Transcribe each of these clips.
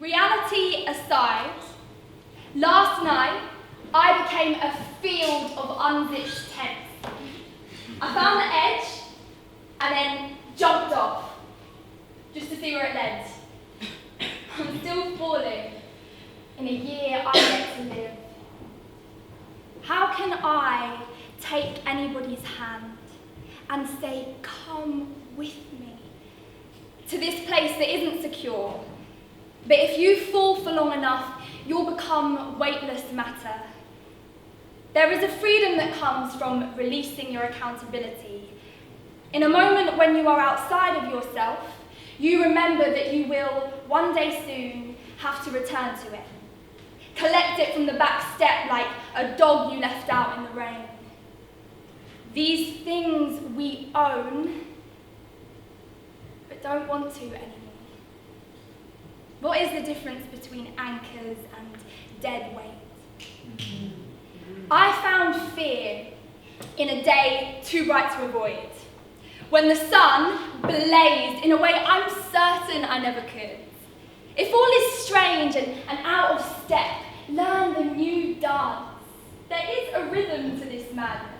Reality aside, last night I became a field of unzipped tents. I found the edge and then jumped off, just to see where it led. I'm still falling in a year I get to live. How can I take anybody's hand and say, come with me to this place that isn't secure? But if you fall for long enough, you'll become weightless matter. There is a freedom that comes from releasing your accountability. In a moment when you are outside of yourself, you remember that you will, one day soon, have to return to it. Collect it from the back step like a dog you left out in the rain. These things we own, but don't want to anymore. What is the difference between anchors and dead weight? I found fear in a day too bright to avoid, when the sun blazed in a way I'm certain I never could. If all is strange and out of step, learn the new dance. There is a rhythm to this madness.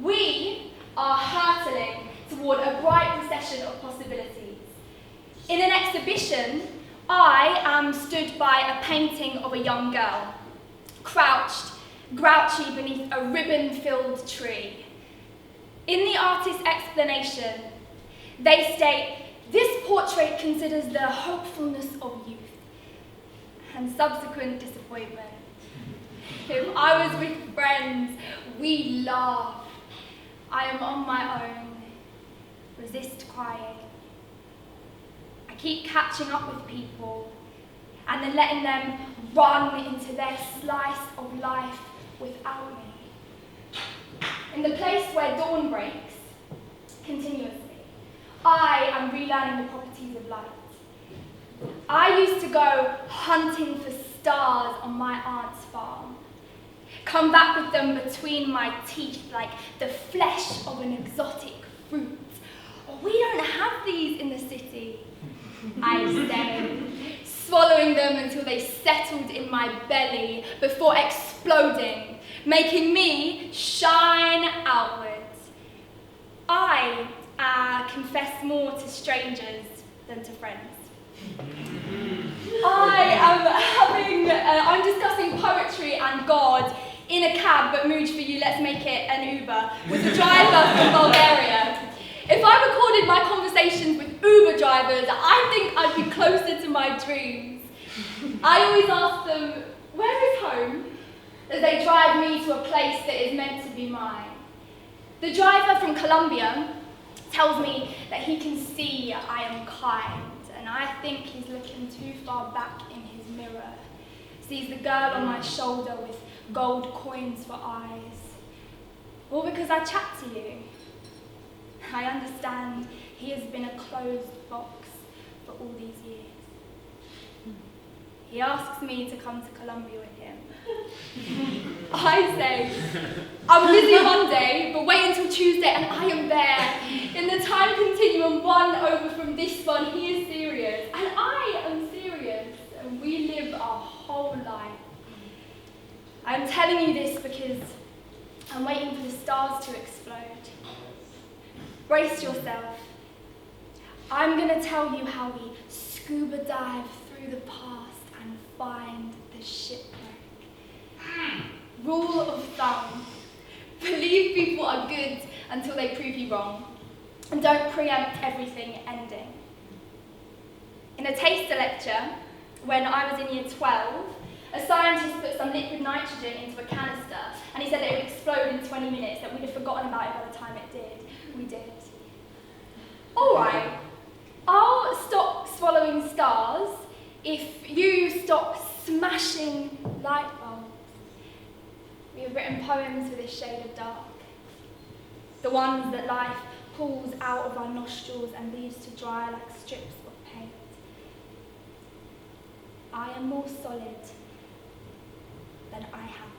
We are hurtling toward a bright procession of possibilities. In an exhibition, I am stood by a painting of a young girl, crouched, grouchy beneath a ribbon-filled tree. In the artist's explanation, they state, this portrait considers the hopefulness of youth and subsequent disappointment. If I was with friends, we laugh. I am on my own, resist crying. I keep catching up with people and then letting them run into their slice of life without me. In the place where dawn breaks continuously, I am relearning the properties of light. I used to go hunting for stars on my aunt's farm, come back with them between my teeth like the flesh of an exotic fruit. Oh, we don't have these in the city, I say, swallowing them until they settled in my belly before exploding, making me shine outwards. I confess more to strangers than to friends. I'm discussing poetry and God in a cab, but mood for you, let's make it an Uber, with a driver from Bulgaria. If I recorded my conversations with Uber drivers, I think I'd be closer to my dreams. I always ask them, where is home? As they drive me to a place that is meant to be mine. The driver from Colombia tells me that he can see I am kind, and I think he's looking too far back in his mirror. Sees the girl on my shoulder with gold coins for eyes. All because I chat to you. I understand he has been a closed box for all these years. He asks me to come to Colombia with him. I say, I'm busy Monday, but wait until Tuesday and I am there. In the time continuum, one over from this one, he is serious. And I am serious. And we live our whole life. I'm telling you this because I'm waiting for the stars to explode. Brace yourself. I'm going to tell you how we scuba dive through the past and find the shipwreck. Rule of thumb. Believe people are good until they prove you wrong. And don't preempt everything ending. In a taster lecture, when I was in year 12, a scientist put some liquid nitrogen into a canister, and he said that it would explode in 20 minutes, that we'd have forgotten about it by the time it did. We did. All right, I'll stop swallowing stars if you stop smashing light bulbs. We have written poems with a shade of dark. The ones that life pulls out of our nostrils and leaves to dry like strips of paint. I am more solid than I have